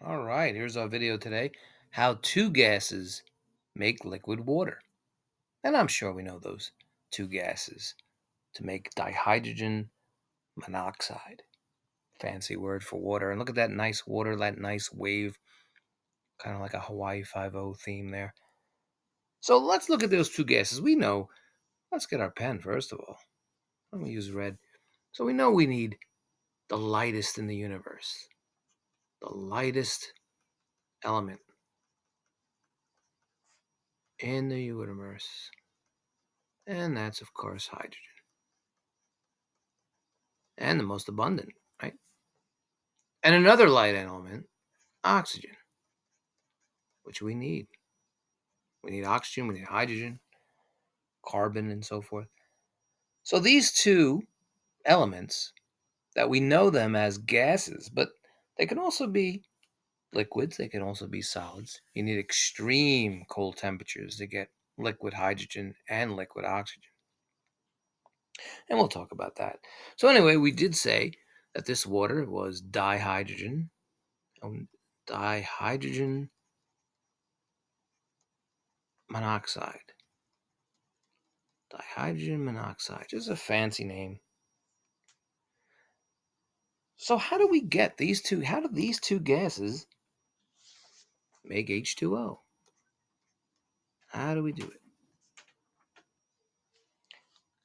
All right, here's our video today. How two gases make liquid water. And I'm sure we know those two gases to make dihydrogen monoxide. Fancy word for water. And look at that nice water, that nice wave, kind of like a Hawaii Five-O theme there. So let's look at those two gases. We know, let's get our pen first of all. Let me use red. So we know we need the lightest in the universe, the lightest element in the universe. And that's, of course, hydrogen. And the most abundant, right? And another light element, oxygen, which we need. We need oxygen, we need hydrogen, carbon, and so forth. So these two elements that we know them as gases, but they can also be liquids, they can also be solids. You need extreme cold temperatures to get liquid hydrogen and liquid oxygen. And we'll talk about that. So anyway, we did say that this water was dihydrogen, dihydrogen monoxide. Dihydrogen monoxide, just a fancy name. So how do we get these two? How do these two gases make H2O? How do we do it?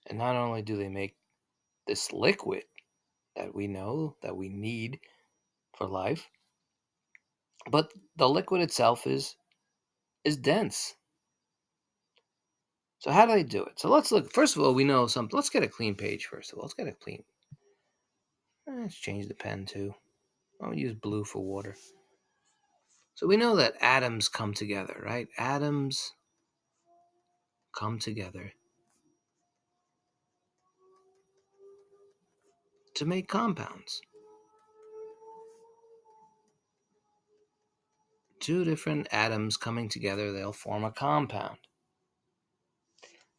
And not only do they make this liquid that we know that we need for life, but the liquid itself is dense. So how do they do it? So let's look. First of all, we know something. Let's get a clean page first of all. Let's get a clean. Let's change the pen too. I'll use blue for water. So we know that atoms come together, right? Atoms come together to make compounds. Two different atoms coming together, they'll form a compound.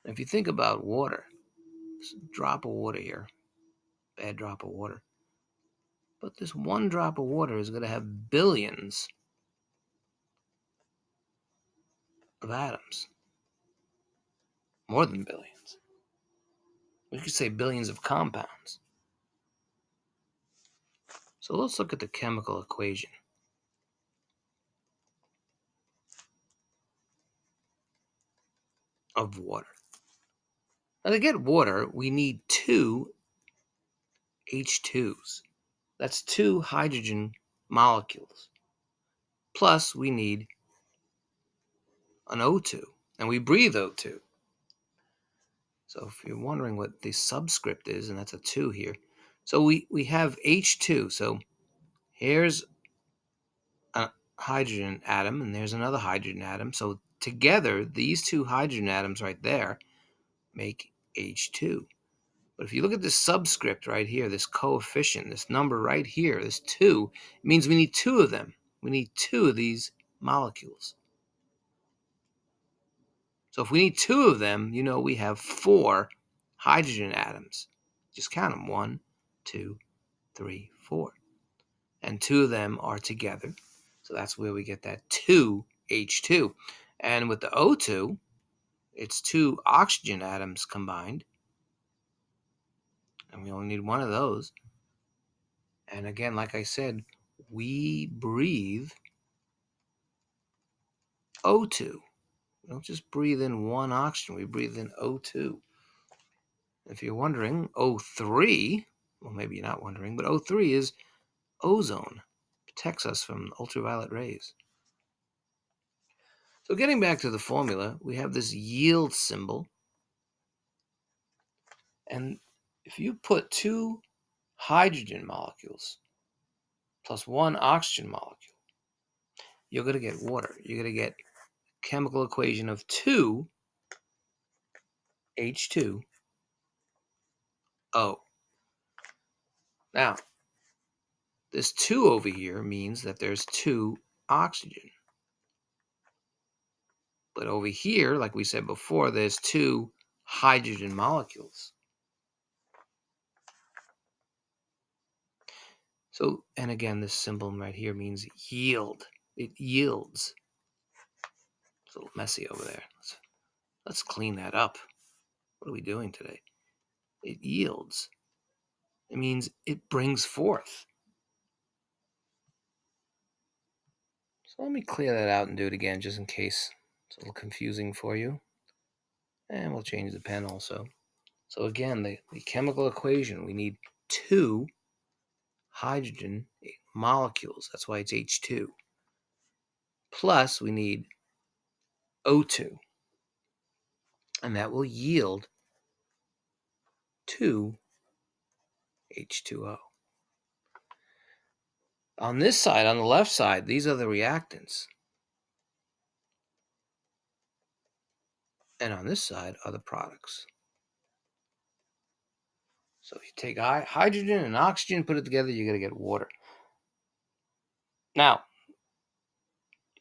If you think about water, this drop of water here, bad drop of water, but this one drop of water is going to have billions of atoms. More than billions. We could say billions of compounds. So let's look at the chemical equation of water. Now, to get water, we need two H2s. That's two hydrogen molecules. Plus, we need an O2, and we breathe O2. So if you're wondering what the subscript is, and that's a 2 here. So we have H2. So here's a hydrogen atom, and there's another hydrogen atom. So together, these two hydrogen atoms right there make H2. But if you look at this subscript right here, this coefficient, this number right here, this 2, it means we need two of them. We need two of these molecules. So if we need two of them, you know we have four hydrogen atoms. Just count them. 1, 2, 3, 4. And two of them are together. So that's where we get that 2H2. And with the O2, it's two oxygen atoms combined. And we only need one of those. And again, like I said, we breathe O2. We don't just breathe in one oxygen, we breathe in O2. If you're wondering, O3, well, maybe you're not wondering, but O3 is ozone. Protects us from ultraviolet rays. So getting back to the formula, we have this yield symbol. And if you put two hydrogen molecules plus one oxygen molecule, you're going to get water. You're going to get a chemical equation of 2 H2O. Now, this 2 over here means that there's 2 oxygen. But over here, like we said before, there's 2 hydrogen molecules. So, and again, this symbol right here means yield. It yields. It's a little messy over there. Let's clean that up. What are we doing today? It yields. It means it brings forth. So let me clear that out and do it again just in case it's a little confusing for you. And we'll change the pen also. So again, the chemical equation, we need 2 hydrogen molecules. That's why it's H2. Plus we need O2. And that will yield 2 H2O. On this side, on the left side, these are the reactants. And on this side are the products. So if you take hydrogen and oxygen, put it together, you're going to get water. Now,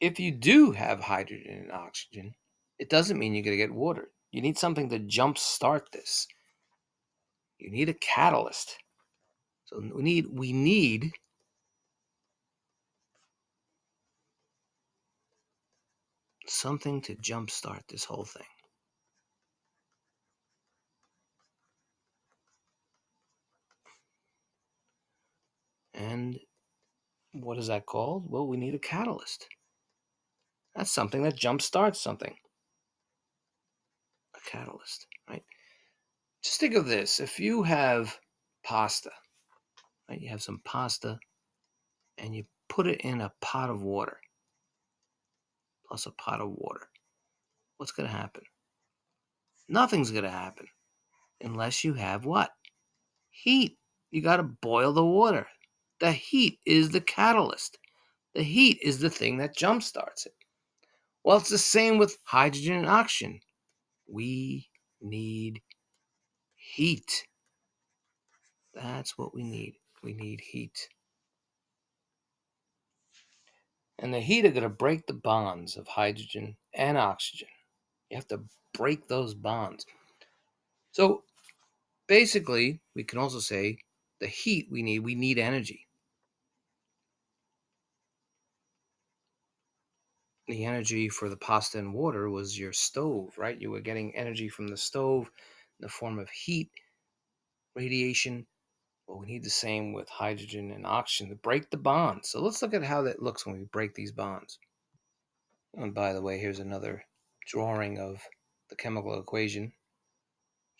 if you do have hydrogen and oxygen, it doesn't mean you're going to get water. You need something to jumpstart this. You need a catalyst. So we need something to jumpstart this whole thing. And what is that called? Well, we need a catalyst. That's something that jumpstarts something. A catalyst, right? Just think of this. If you have pasta, right? You have some pasta and you put it in a pot of water, plus a pot of water. What's going to happen? Nothing's going to happen unless you have what? Heat. You got to boil the water. The heat is the catalyst. The heat is the thing that jumpstarts it. Well, it's the same with hydrogen and oxygen. We need heat. That's what we need. We need heat. And the heat are going to break the bonds of hydrogen and oxygen. You have to break those bonds. So basically, we can also say the heat we need energy. The energy for the pasta and water was your stove, right? You were getting energy from the stove in the form of heat, radiation. Well, we need the same with hydrogen and oxygen to break the bonds. So let's look at how that looks when we break these bonds. And by the way, here's another drawing of the chemical equation,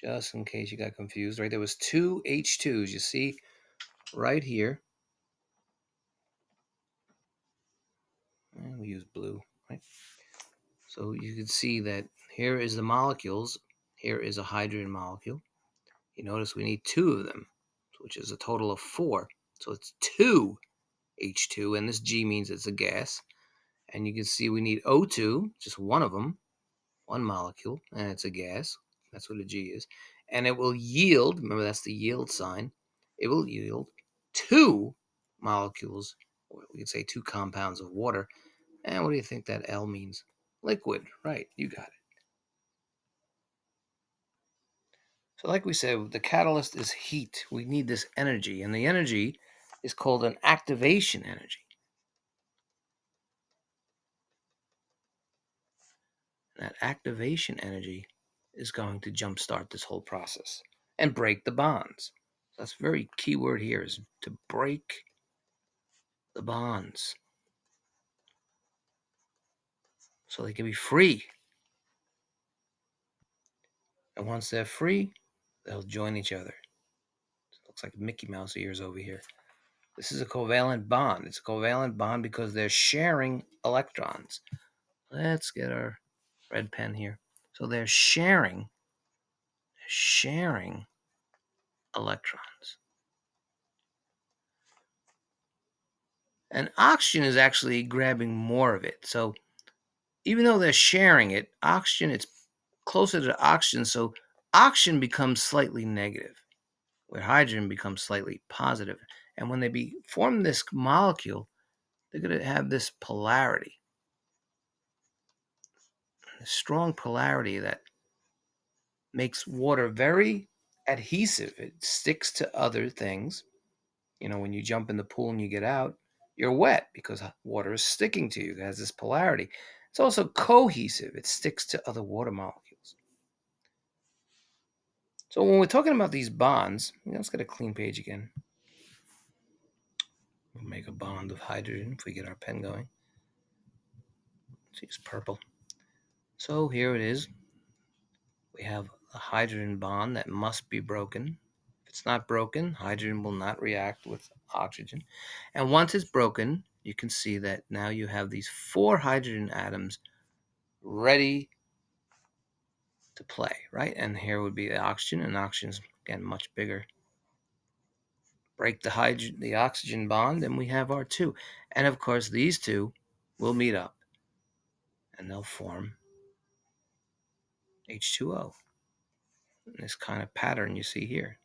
just in case you got confused, right? There was 2 H2s, you see right here. And we use blue, right? So you can see that here is the molecules. Here is a hydrogen molecule. You notice we need 2 of them, which is a total of 4. So it's 2 H2, and this G means it's a gas. And you can see we need O2, just one of them, one molecule, and it's a gas. That's what a G is. And it will yield, remember that's the yield sign, it will yield 2 molecules, or we could say 2 compounds of water. And what do you think that L means? Liquid, right, you got it. So like we said, the catalyst is heat. We need this energy, and the energy is called an activation energy. And that activation energy is going to jumpstart this whole process and break the bonds. So that's very key word here, is to break the bonds so they can be free. And once they're free, they'll join each other. It looks like Mickey Mouse ears over here. This is a covalent bond. It's a covalent bond because they're sharing electrons. Let's get our red pen here. So they're sharing electrons. And oxygen is actually grabbing more of it. So even though they're sharing it, oxygen, it's closer to oxygen. So oxygen becomes slightly negative, where hydrogen becomes slightly positive. And when they form this molecule, they're going to have this polarity, a strong polarity that makes water very adhesive. It sticks to other things. When you jump in the pool and you get out, you're wet because water is sticking to you. It has this polarity. It's also cohesive. It sticks to other water molecules. So when we're talking about these bonds, let's get a clean page again. We'll make a bond of hydrogen if we get our pen going. Let's use purple. So here it is. We have a hydrogen bond that must be broken. If it's not broken, hydrogen will not react with oxygen. And once it's broken, you can see that now you have these 4 hydrogen atoms ready to play, right? And here would be the oxygen, and oxygen's, again, much bigger. Break the oxygen bond, and we have R2. And of course, these two will meet up, and they'll form H2O. This kind of pattern you see here.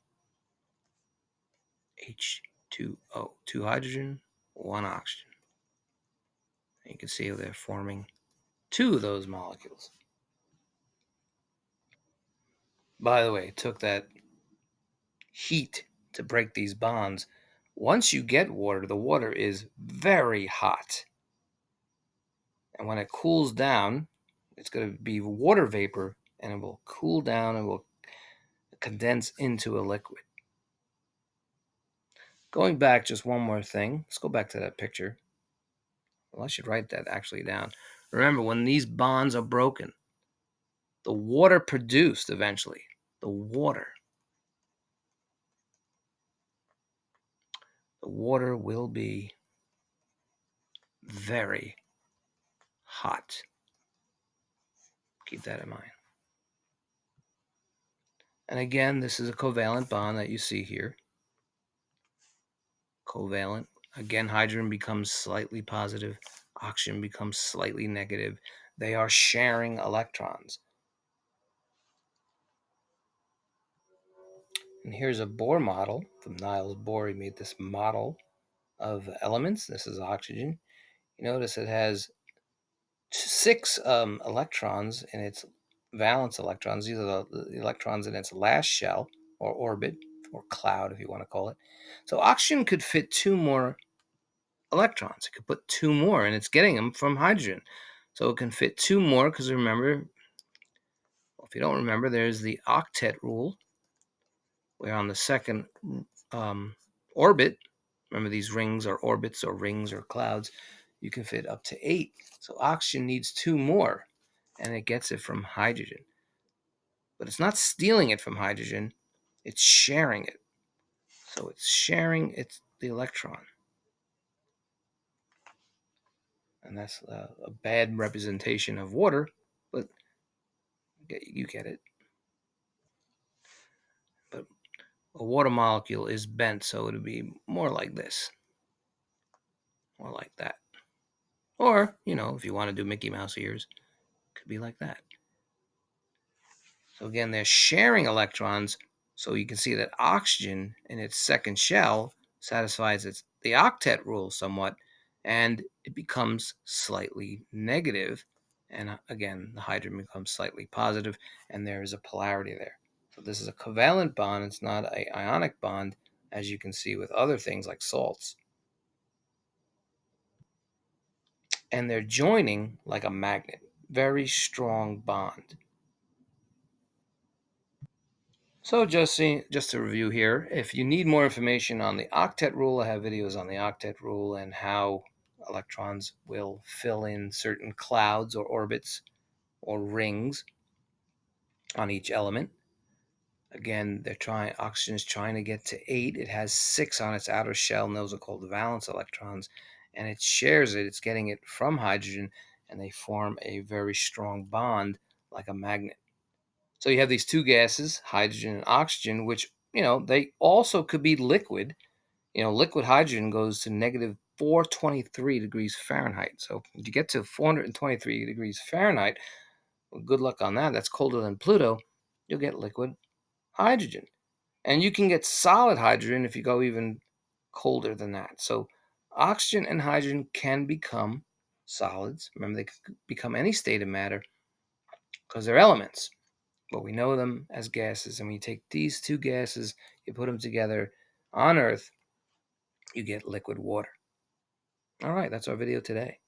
H2O. 2 hydrogen, 1 oxygen. And you can see they're forming 2 of those molecules. By the way, it took that heat to break these bonds. Once you get water, the water is very hot. And when it cools down, it's going to be water vapor, and it will cool down and will condense into a liquid. Going back, just one more thing. Let's go back to that picture. Well, I should write that actually down. Remember, when these bonds are broken, the water produced eventually, the water will be very hot. Keep that in mind. And again, this is a covalent bond that you see here. Covalent. Again, hydrogen becomes slightly positive. Oxygen becomes slightly negative. They are sharing electrons. And here's a Bohr model from Niels Bohr. He made this model of elements. This is oxygen. You notice it has 6 electrons in its valence electrons. These are the electrons in its last shell or orbit or cloud, if you want to call it. So oxygen could fit 2 more electrons. It could put 2 more, and it's getting them from hydrogen. So it can fit 2 more because remember, if you don't remember, there's the octet rule, where on the second orbit, remember these rings are orbits or rings or clouds, you can fit up to 8. So oxygen needs 2 more, and it gets it from hydrogen. But it's not stealing it from hydrogen, it's sharing it. So it's sharing the electron. And that's a bad representation of water, but you get it. But a water molecule is bent, so it would be more like this. Or like that. Or, if you want to do Mickey Mouse ears, it could be like that. So again, they're sharing electrons, so you can see that oxygen in its second shell satisfies the octet rule somewhat, and it becomes slightly negative. And again, the hydrogen becomes slightly positive, and there is a polarity there. So this is a covalent bond. It's not an ionic bond, as you can see with other things like salts. And they're joining like a magnet. Very strong bond. So just to review here, if you need more information on the octet rule, I have videos on the octet rule and how electrons will fill in certain clouds or orbits or rings on each element. Again, oxygen is trying to get to 8. It has 6 on its outer shell, and those are called the valence electrons. And it shares it. It's getting it from hydrogen, and they form a very strong bond like a magnet. So you have these 2 gases, hydrogen and oxygen, which, they also could be liquid. Liquid hydrogen goes to negative 423 degrees Fahrenheit. So if you get to 423 degrees Fahrenheit, well, good luck on that. That's colder than Pluto. You'll get liquid hydrogen. And you can get solid hydrogen if you go even colder than that. So oxygen and hydrogen can become solids. Remember, they can become any state of matter because they're elements. But we know them as gases. And when you take these 2 gases, you put them together on Earth, you get liquid water. All right, that's our video today.